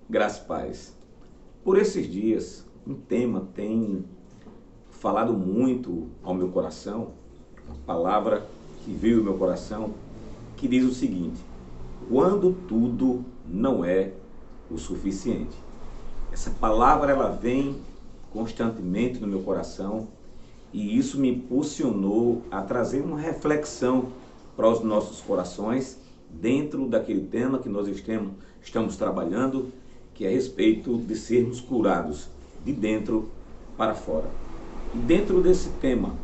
Graças e paz. Por esses dias, um tema tem falado muito ao meu coração, uma palavra que veio ao meu coração, que diz o seguinte: quando tudo não é o suficiente. Essa palavra ela vem constantemente no meu coração e isso me impulsionou a trazer uma reflexão para os nossos corações dentro daquele tema que nós estamos trabalhando, que é a respeito de sermos curados de dentro para fora. E dentro desse tema,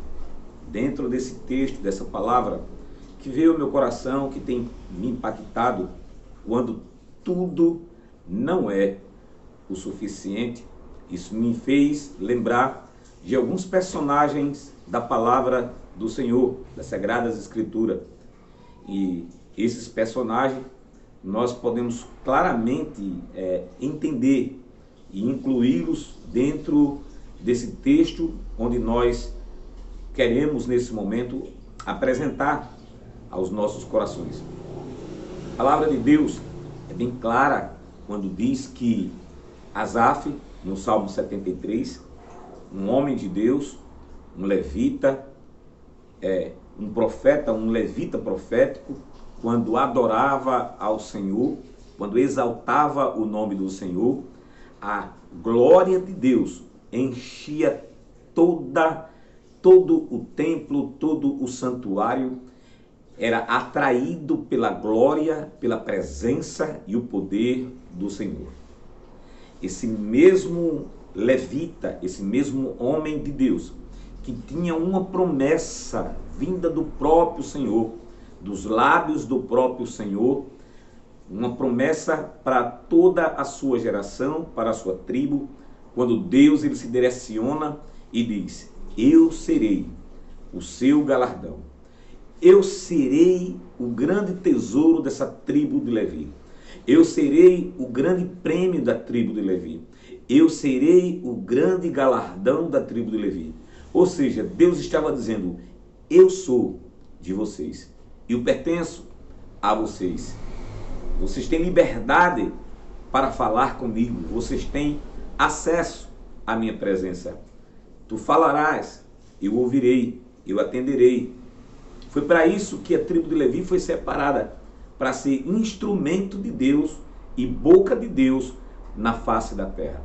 dentro desse texto, dessa palavra, que veio ao meu coração, que tem me impactado, quando tudo não é o suficiente, isso me fez lembrar de alguns personagens da palavra do Senhor, das Sagradas Escrituras. E esses personagens nós podemos claramente entender e incluí-los dentro desse texto onde nós queremos nesse momento apresentar aos nossos corações. A palavra de Deus é bem clara quando diz que Asaf, no Salmo 73, um homem de Deus, um levita, um profeta, um levita profético, quando adorava ao Senhor, quando exaltava o nome do Senhor, a glória de Deus enchia todo o templo, todo o santuário, era atraído pela glória, pela presença e o poder do Senhor. Esse mesmo levita, esse mesmo homem de Deus, que tinha uma promessa vinda do próprio Senhor, dos lábios do próprio Senhor, uma promessa para toda a sua geração, para a sua tribo, quando Deus ele se direciona e diz: eu serei o seu galardão, eu serei o grande tesouro dessa tribo de Levi, eu serei o grande prêmio da tribo de Levi, eu serei o grande galardão da tribo de Levi. Ou seja, Deus estava dizendo: eu sou de vocês, eu pertenço a vocês. Vocês têm liberdade para falar comigo, vocês têm acesso à minha presença. Tu falarás, eu ouvirei, eu atenderei. Foi para isso que a tribo de Levi foi separada, para ser instrumento de Deus e boca de Deus na face da terra.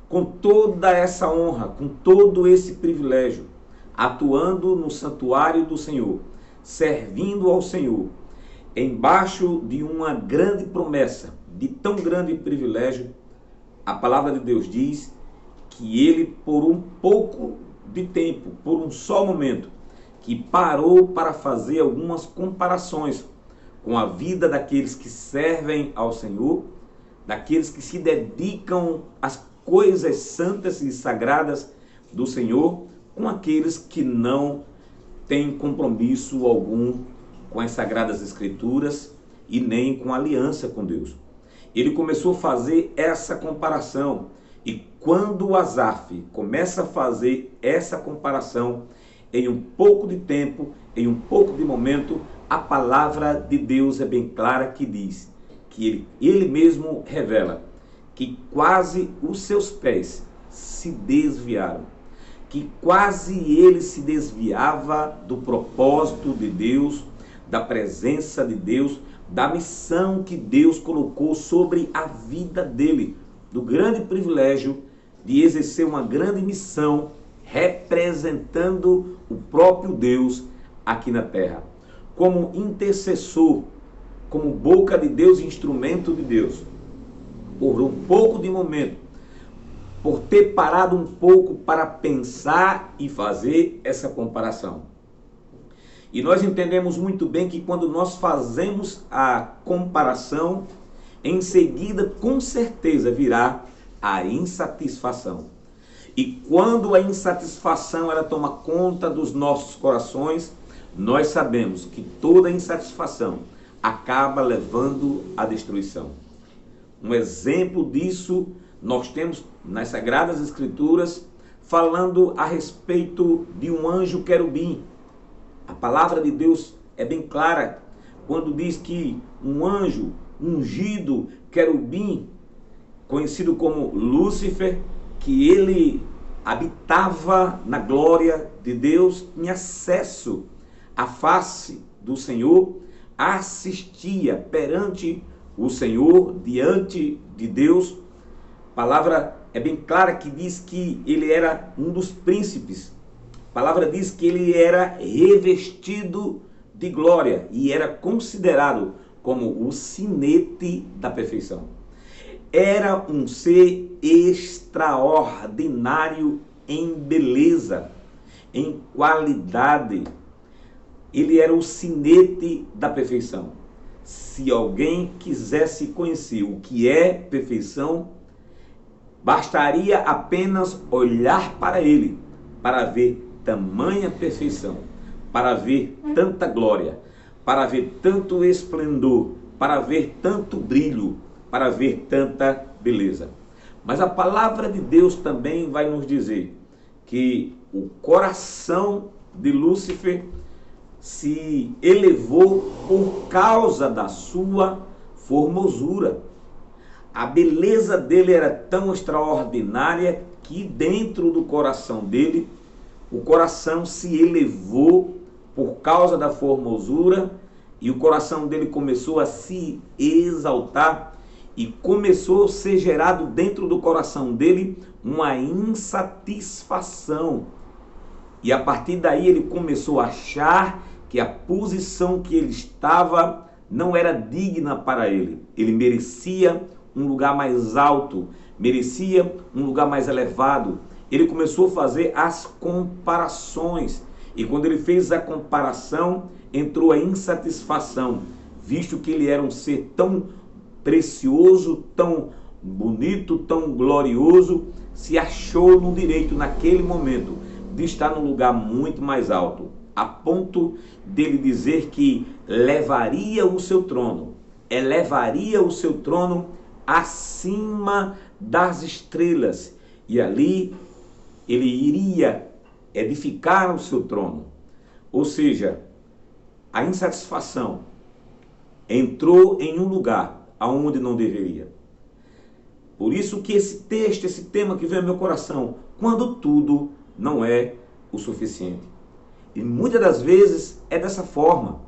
Com toda essa honra, com todo esse privilégio, atuando no santuário do Senhor, servindo ao Senhor, embaixo de uma grande promessa, de tão grande privilégio, a palavra de Deus diz que ele, por um pouco de tempo, por um só momento, que parou para fazer algumas comparações com a vida daqueles que servem ao Senhor, daqueles que se dedicam às coisas santas e sagradas do Senhor, com aqueles que não têm compromisso algum com as Sagradas Escrituras e nem com aliança com Deus. Ele começou a fazer essa comparação, e quando Asaf começa a fazer essa comparação, em um pouco de tempo, em um pouco de momento, a palavra de Deus é bem clara que diz que ele mesmo revela que quase os seus pés se desviaram, que quase ele se desviava do propósito de Deus, da presença de Deus, da missão que Deus colocou sobre a vida dele, do grande privilégio de exercer uma grande missão representando o próprio Deus aqui na terra, como intercessor, como boca de Deus, instrumento de Deus. Por um pouco de momento, por ter parado um pouco para pensar e fazer essa comparação. E nós entendemos muito bem que quando nós fazemos a comparação, em seguida, com certeza, virá a insatisfação. E quando a insatisfação ela toma conta dos nossos corações, nós sabemos que toda insatisfação acaba levando à destruição. Um exemplo disso nós temos nas Sagradas Escrituras, falando a respeito de um anjo querubim. A palavra de Deus é bem clara quando diz que um anjo ungido, querubim, conhecido como Lúcifer, que ele habitava na glória de Deus, tinha acesso à face do Senhor, assistia perante o Senhor, diante de Deus. A palavra é bem clara que diz que ele era um dos príncipes. A palavra diz que ele era revestido de glória e era considerado como o sinete da perfeição. Era um ser extraordinário em beleza, em qualidade. Ele era o sinete da perfeição. Se alguém quisesse conhecer o que é perfeição, bastaria apenas olhar para ele, para ver tamanha perfeição, para ver tanta glória, para ver tanto esplendor, para ver tanto brilho, para ver tanta beleza. Mas a palavra de Deus também vai nos dizer que o coração de Lúcifer se elevou por causa da sua formosura. A beleza dele era tão extraordinária que dentro do coração dele, o coração se elevou por causa da formosura e o coração dele começou a se exaltar e começou a ser gerado dentro do coração dele uma insatisfação. E a partir daí ele começou a achar que a posição que ele estava não era digna para ele. Ele merecia um lugar mais alto, merecia um lugar mais elevado. Ele começou a fazer as comparações. E quando ele fez a comparação, entrou a insatisfação, visto que ele era um ser tão precioso, tão bonito, tão glorioso, se achou no direito naquele momento de estar num lugar muito mais alto, a ponto dele dizer que levaria o seu trono, elevaria o seu trono acima das estrelas, e ali ele iria edificar o seu trono. Ou seja, a insatisfação entrou em um lugar aonde não deveria. Por isso que esse texto, esse tema que vem ao meu coração, quando tudo não é o suficiente. E muitas das vezes é dessa forma.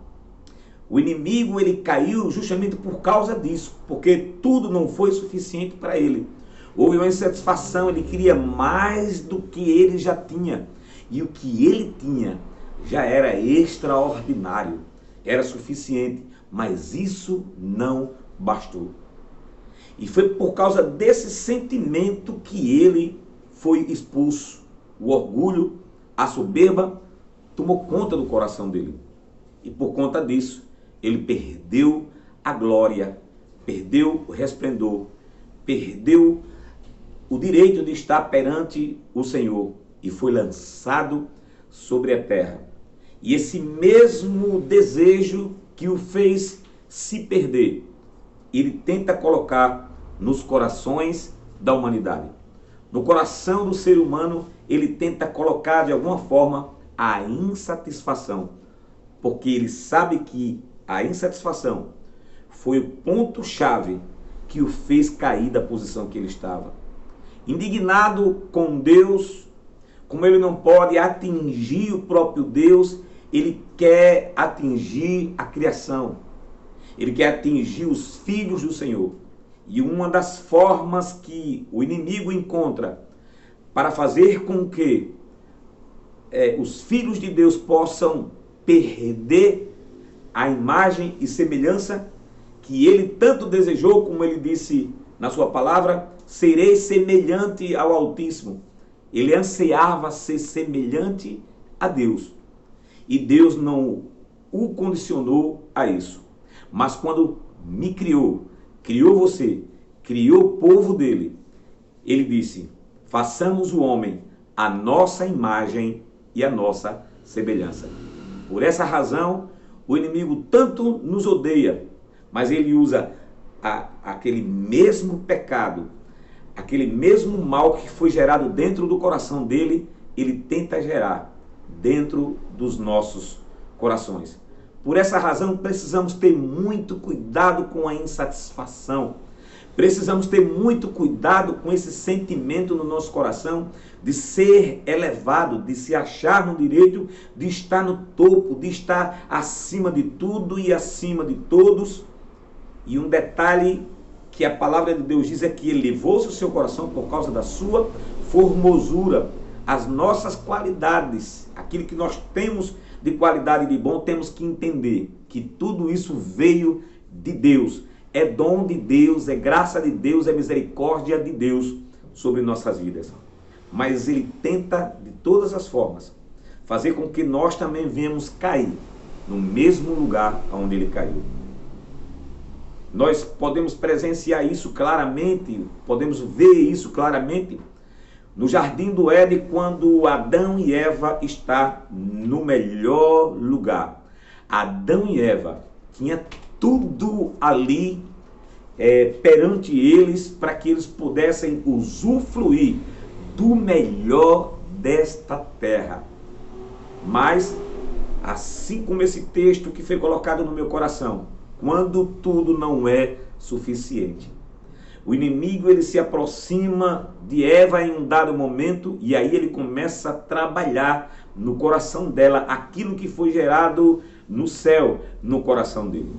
O inimigo, ele caiu justamente por causa disso, porque tudo não foi suficiente para ele. Houve uma insatisfação, ele queria mais do que ele já tinha. E o que ele tinha já era extraordinário, era suficiente, mas isso não bastou. E foi por causa desse sentimento que ele foi expulso. O orgulho, a soberba, tomou conta do coração dele. E por conta disso, ele perdeu a glória, perdeu o resplendor, perdeu o direito de estar perante o Senhor e foi lançado sobre a terra. E esse mesmo desejo que o fez se perder, ele tenta colocar nos corações da humanidade. No coração do ser humano, ele tenta colocar de alguma forma a insatisfação, porque ele sabe que a insatisfação foi o ponto-chave que o fez cair da posição que ele estava. Indignado com Deus, como ele não pode atingir o próprio Deus, ele quer atingir a criação. Ele quer atingir os filhos do Senhor. E uma das formas que o inimigo encontra para fazer com que os filhos de Deus possam perder a imagem e semelhança que ele tanto desejou, como ele disse na sua palavra, serei semelhante ao Altíssimo. Ele ansiava ser semelhante a Deus. E Deus não o condicionou a isso. Mas quando me criou, criou você, criou o povo dele, ele disse, façamos o homem a nossa imagem e a nossa semelhança. Por essa razão, o inimigo tanto nos odeia, mas ele usa aquele mesmo pecado, aquele mesmo mal que foi gerado dentro do coração dele, ele tenta gerar dentro dos nossos corações. Por essa razão, precisamos ter muito cuidado com a insatisfação. Precisamos ter muito cuidado com esse sentimento no nosso coração de ser elevado, de se achar no direito de estar no topo, de estar acima de tudo e acima de todos. E um detalhe que a palavra de Deus diz é que elevou-se o seu coração por causa da sua formosura. As nossas qualidades, aquilo que nós temos de qualidade e de bom, temos que entender que tudo isso veio de Deus. É dom de Deus, é graça de Deus, é misericórdia de Deus sobre nossas vidas. Mas Ele tenta, de todas as formas, fazer com que nós também venhamos cair no mesmo lugar onde Ele caiu. Nós podemos presenciar isso claramente, podemos ver isso claramente no Jardim do Éden, quando Adão e Eva estão no melhor lugar. Adão e Eva tinham tudo ali perante eles para que eles pudessem usufruir do melhor desta terra. Mas, assim como esse texto que foi colocado no meu coração, quando tudo não é suficiente, o inimigo ele se aproxima de Eva em um dado momento e aí ele começa a trabalhar no coração dela aquilo que foi gerado no céu, no coração dele.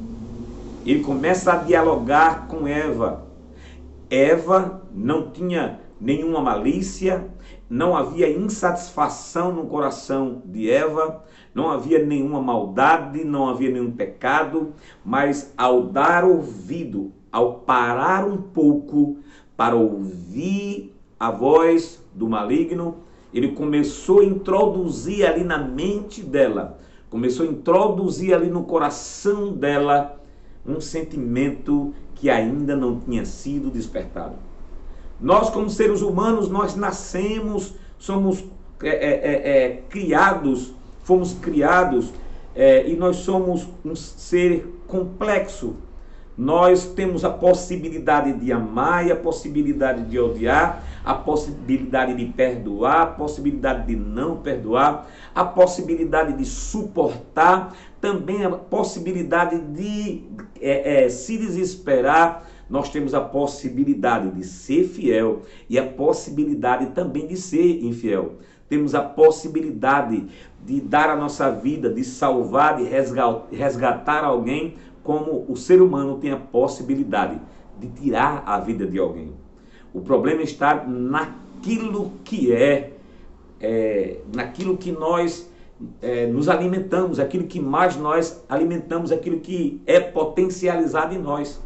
Ele começa a dialogar com Eva. Eva não tinha nenhuma malícia, não havia insatisfação no coração de Eva, não havia nenhuma maldade, não havia nenhum pecado, mas ao dar ouvido, ao parar um pouco para ouvir a voz do maligno, ele começou a introduzir ali na mente dela, começou a introduzir ali no coração dela um sentimento que ainda não tinha sido despertado. Nós, como seres humanos, nós nascemos, somos criados, fomos criados e nós somos um ser complexo. Nós temos a possibilidade de amar e a possibilidade de odiar, a possibilidade de perdoar, a possibilidade de não perdoar, a possibilidade de suportar, também a possibilidade de se desesperar. Nós temos a possibilidade de ser fiel e a possibilidade também de ser infiel. Temos a possibilidade de dar a nossa vida, de salvar, de resgatar alguém, como o ser humano tem a possibilidade de tirar a vida de alguém. O problema está naquilo que naquilo que nós nos alimentamos, aquilo que mais nós alimentamos, aquilo que é potencializado em nós.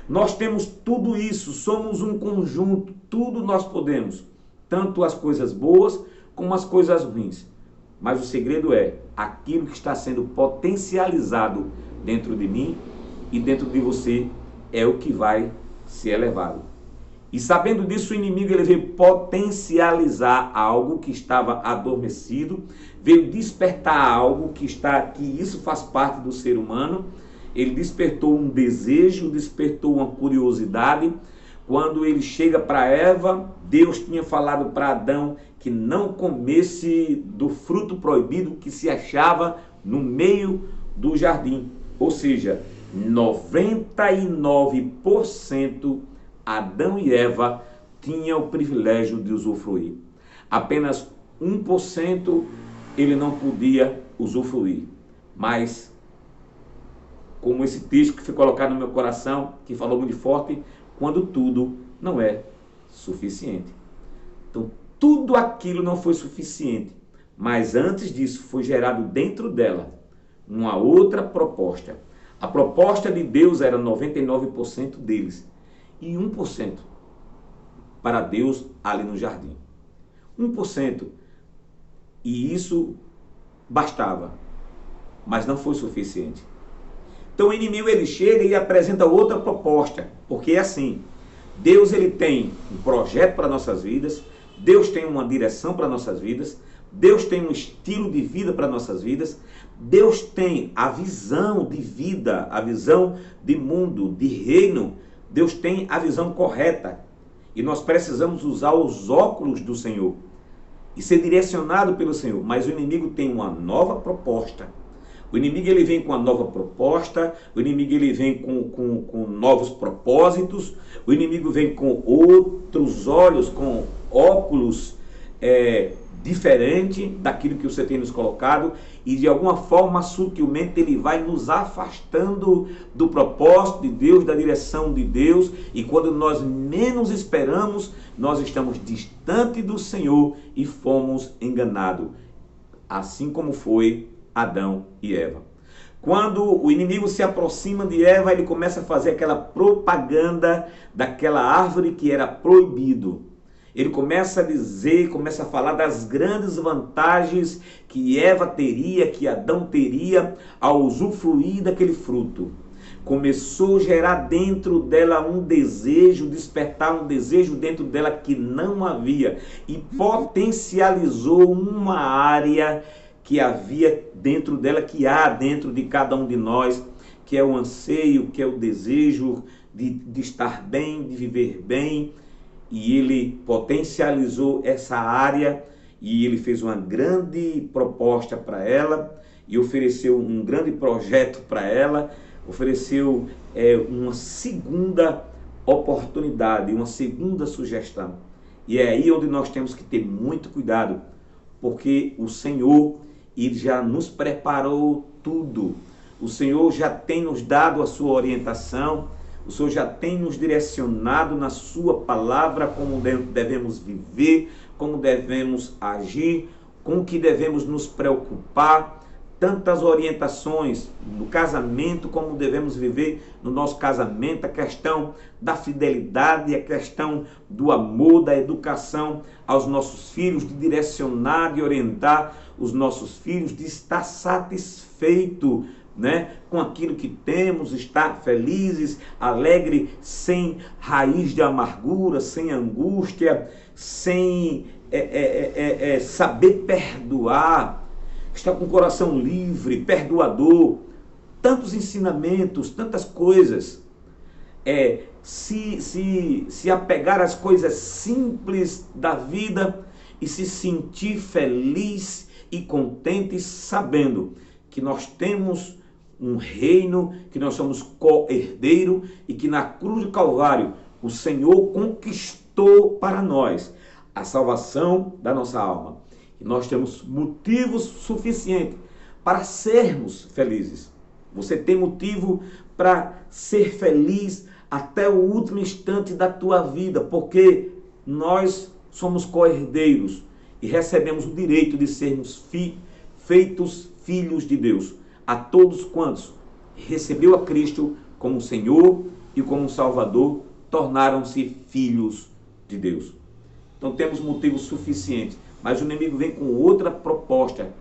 Nós temos tudo isso, somos um conjunto, tudo nós podemos, tanto as coisas boas como as coisas ruins. Mas o segredo é aquilo que está sendo potencializado dentro de mim e dentro de você é o que vai ser elevado. E sabendo disso, o inimigo ele veio potencializar algo que estava adormecido, veio despertar algo que isso faz parte do ser humano. Ele despertou um desejo, despertou uma curiosidade. Quando ele chega para Eva, Deus tinha falado para Adão que não comesse do fruto proibido que se achava no meio do jardim. Ou seja, 99% Adão e Eva tinham o privilégio de usufruir. Apenas 1% ele não podia usufruir. Mas, como esse texto que foi colocado no meu coração, que falou muito forte, quando tudo não é suficiente. Então, tudo aquilo não foi suficiente, mas antes disso foi gerado dentro dela uma outra proposta. A proposta de Deus era 99% deles e 1% para Deus ali no jardim. 1%. E isso bastava, mas não foi suficiente. Então o inimigo ele chega e apresenta outra proposta, porque é assim, Deus ele tem um projeto para nossas vidas, Deus tem uma direção para nossas vidas, Deus tem um estilo de vida para nossas vidas, Deus tem a visão de vida, a visão de mundo, de reino, Deus tem a visão correta. E nós precisamos usar os óculos do Senhor e ser direcionado pelo Senhor. Mas o inimigo tem uma nova proposta, O inimigo ele vem com uma nova proposta, o inimigo ele vem com novos propósitos, o inimigo vem com outros olhos, com óculos diferente daquilo que você tem nos colocado, e de alguma forma, sutilmente, ele vai nos afastando do propósito de Deus, da direção de Deus, e quando nós menos esperamos, nós estamos distante do Senhor e fomos enganados, assim como foi Adão e Eva. Quando o inimigo se aproxima de Eva, ele começa a fazer aquela propaganda daquela árvore que era proibido. Ele começa a dizer, começa a falar das grandes vantagens que Eva teria, que Adão teria ao usufruir daquele fruto. Começou a gerar dentro dela um desejo, despertar um desejo dentro dela que não havia, e potencializou uma área que havia dentro dela, que há dentro de cada um de nós, que é o anseio, que é o desejo de estar bem, de viver bem. E ele potencializou essa área e ele fez uma grande proposta para ela e ofereceu um grande projeto para ela, ofereceu uma segunda oportunidade, uma segunda sugestão. E é aí onde nós temos que ter muito cuidado, porque o Senhor, ele já nos preparou tudo. O Senhor já tem nos dado a sua orientação, o Senhor já tem nos direcionado na sua palavra como devemos viver, como devemos agir, com o que devemos nos preocupar. Tantas orientações no casamento, como devemos viver no nosso casamento, a questão da fidelidade, a questão do amor, da educação aos nossos filhos, de direcionar, de orientar os nossos filhos, de estar satisfeito, com aquilo que temos, estar felizes, alegre, sem raiz de amargura, sem angústia, sem saber perdoar, estar com o coração livre, perdoador. Tantos ensinamentos, tantas coisas. Se apegar às coisas simples da vida e se sentir feliz e contente, sabendo que nós temos um reino, que nós somos co-herdeiro e que na cruz do Calvário o Senhor conquistou para nós a salvação da nossa alma. E nós temos motivos suficientes para sermos felizes. Você tem motivo para ser feliz até o último instante da tua vida, porque nós somos co-herdeiros e recebemos o direito de sermos feitos filhos de Deus. A todos quantos recebeu a Cristo como Senhor e como Salvador, tornaram-se filhos de Deus. Então temos motivos suficientes, mas o inimigo vem com outra proposta,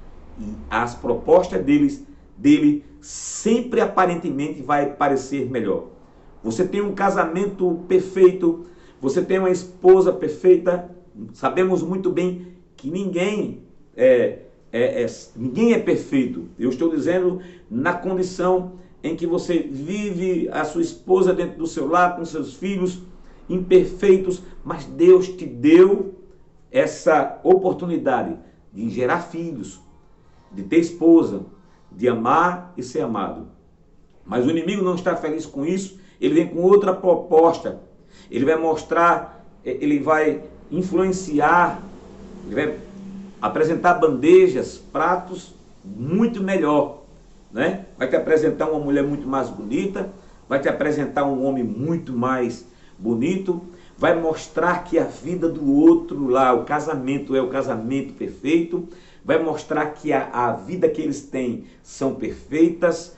e as propostas dele sempre aparentemente vai parecer melhor. Você tem um casamento perfeito, você tem uma esposa perfeita, sabemos muito bem que ninguém é perfeito. Eu estou dizendo na condição em que você vive a sua esposa dentro do seu lar, com seus filhos imperfeitos, mas Deus te deu essa oportunidade de gerar filhos, de ter esposa, de amar e ser amado. Mas o inimigo não está feliz com isso, ele vem com outra proposta. Ele vai mostrar, ele vai influenciar, ele vai apresentar bandejas, pratos muito melhor, Vai te apresentar uma mulher muito mais bonita, vai te apresentar um homem muito mais bonito, vai mostrar que a vida do outro lá, o casamento é o casamento perfeito, vai mostrar que a vida que eles têm são perfeitas,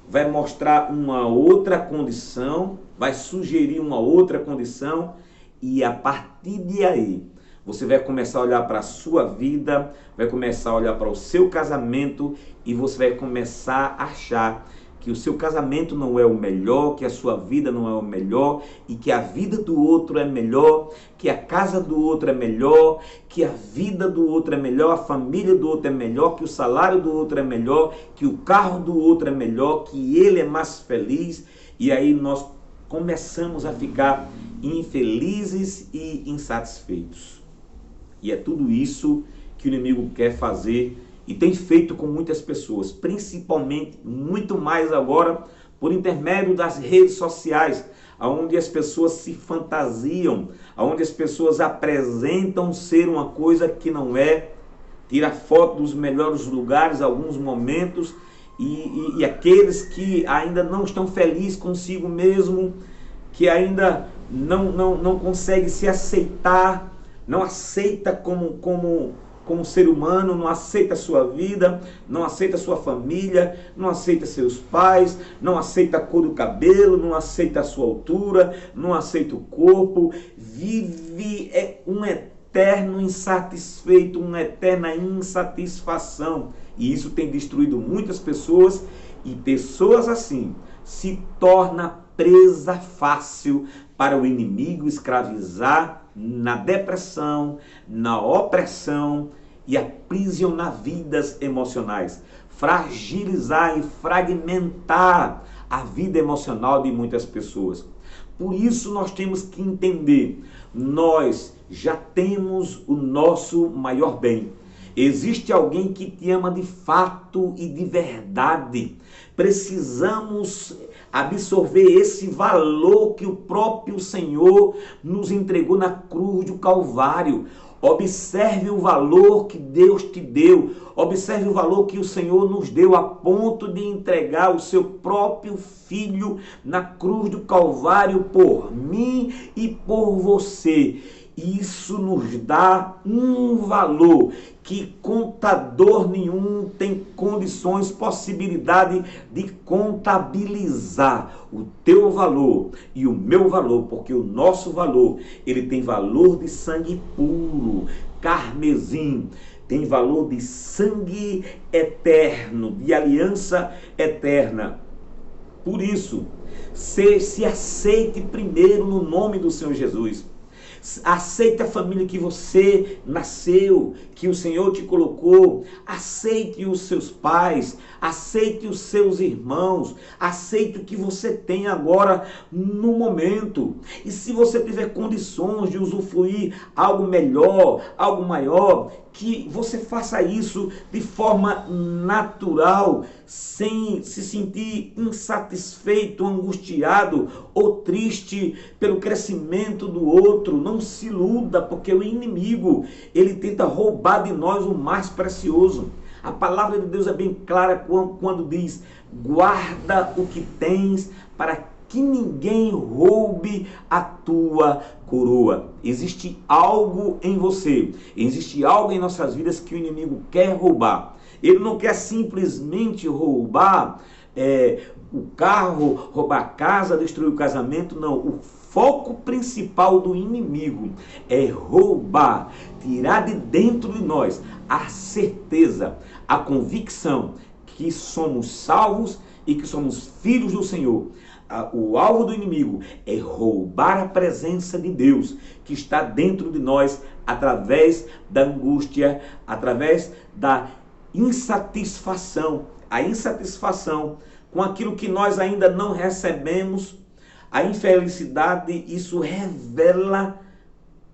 vai mostrar uma outra condição, vai sugerir uma outra condição, e a partir de aí, você vai começar a olhar para a sua vida, vai começar a olhar para o seu casamento e você vai começar a achar que o seu casamento não é o melhor, que a sua vida não é o melhor, e que a vida do outro é melhor, que a casa do outro é melhor, que a vida do outro é melhor, a família do outro é melhor, que o salário do outro é melhor, que o carro do outro é melhor, que ele é mais feliz. E aí nós começamos a ficar infelizes e insatisfeitos. E é tudo isso que o inimigo quer fazer e tem feito com muitas pessoas, principalmente, muito mais agora, por intermédio das redes sociais, onde as pessoas se fantasiam, onde as pessoas apresentam ser uma coisa que não é, tira foto dos melhores lugares, alguns momentos, e aqueles que ainda não estão felizes consigo mesmo, que ainda não conseguem se aceitar, não aceita como ser humano, não aceita a sua vida, não aceita a sua família, não aceita seus pais, não aceita a cor do cabelo, não aceita a sua altura, não aceita o corpo, vive um eterno insatisfeito, uma eterna insatisfação. E isso tem destruído muitas pessoas, e pessoas assim se torna presa fácil para o inimigo escravizar na depressão, na opressão e aprisionar vidas emocionais, fragilizar e fragmentar a vida emocional de muitas pessoas. Por isso nós temos que entender, nós já temos o nosso maior bem. Existe alguém que te ama de fato e de verdade. Precisamos absorver esse valor que o próprio Senhor nos entregou na cruz do Calvário. Observe o valor que Deus te deu. Observe o valor que o Senhor nos deu a ponto de entregar o seu próprio Filho na cruz do Calvário por mim e por você. Isso nos dá um valor que contador nenhum tem condições, possibilidade de contabilizar o teu valor e o meu valor, porque o nosso valor, ele tem valor de sangue puro, carmesim, tem valor de sangue eterno, de aliança eterna. Por isso, se aceite primeiro no nome do Senhor Jesus. Aceite a família que você nasceu, que o Senhor te colocou. Aceite os seus pais, aceite os seus irmãos, aceite o que você tem agora no momento. E se você tiver condições de usufruir algo melhor, algo maior, que você faça isso de forma natural, sem se sentir insatisfeito, angustiado ou triste pelo crescimento do outro. Não se iluda, porque o inimigo, ele tenta roubar de nós o mais precioso. A palavra de Deus é bem clara quando diz: guarda o que tens para que ninguém roube a tua coroa. Existe algo em você, existe algo em nossas vidas que o inimigo quer roubar. Ele não quer simplesmente roubar o carro, roubar a casa, destruir o casamento, não. O foco principal do inimigo é roubar, tirar de dentro de nós a certeza, a convicção que somos salvos e que somos filhos do Senhor. O alvo do inimigo é roubar a presença de Deus que está dentro de nós através da angústia, através da insatisfação. A insatisfação com aquilo que nós ainda não recebemos, a infelicidade, isso revela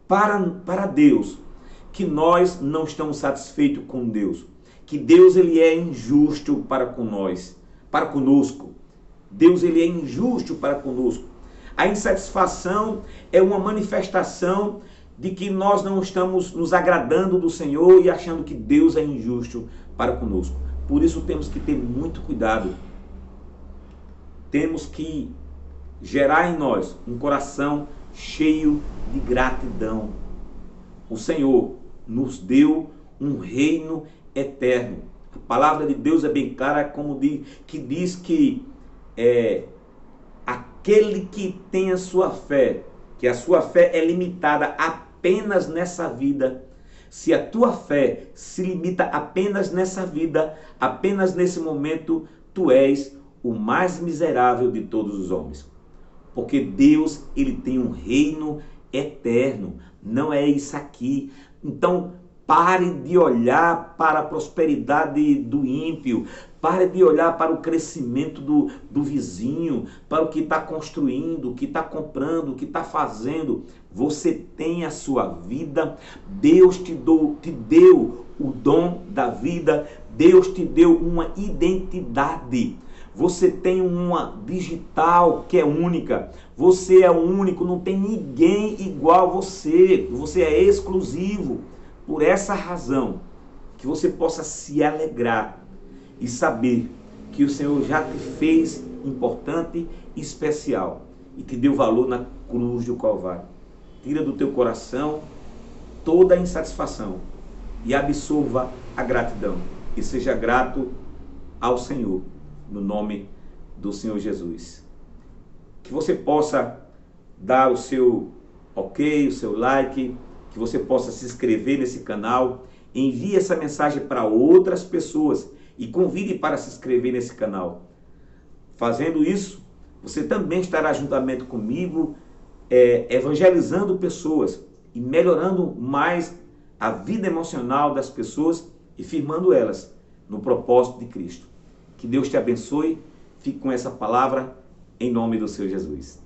para Deus que nós não estamos satisfeitos com Deus, que Deus ele é injusto para conosco. Deus ele é injusto para conosco. A insatisfação é uma manifestação de que nós não estamos nos agradando do Senhor e achando que Deus é injusto para conosco. Por isso temos que ter muito cuidado. Temos que gerar em nós um coração cheio de gratidão. O Senhor nos deu um reino eterno. A palavra de Deus é bem clara, que diz que aquele que tem a sua fé, que a sua fé é limitada apenas nessa vida. Se a tua fé se limita apenas nessa vida, apenas nesse momento, tu és o mais miserável de todos os homens. Porque Deus, ele tem um reino eterno, não é isso aqui. Então, Pare de olhar para a prosperidade do ímpio. Pare de olhar para o crescimento do vizinho, para o que está construindo, o que está comprando, o que está fazendo. Você tem a sua vida. Deus te deu o dom da vida. Deus te deu uma identidade. Você tem uma digital que é única. Você é único, não tem ninguém igual a você. Você é exclusivo. Por essa razão, que você possa se alegrar e saber que o Senhor já te fez importante e especial e te deu valor na cruz do Calvário. Tira do teu coração toda a insatisfação e absorva a gratidão. E seja grato ao Senhor, no nome do Senhor Jesus. Que você possa dar o seu ok, o seu like, que você possa se inscrever nesse canal, envie essa mensagem para outras pessoas e convide para se inscrever nesse canal. Fazendo isso, você também estará juntamente comigo, evangelizando pessoas e melhorando mais a vida emocional das pessoas e firmando elas no propósito de Cristo. Que Deus te abençoe. Fique com essa palavra em nome do Senhor Jesus.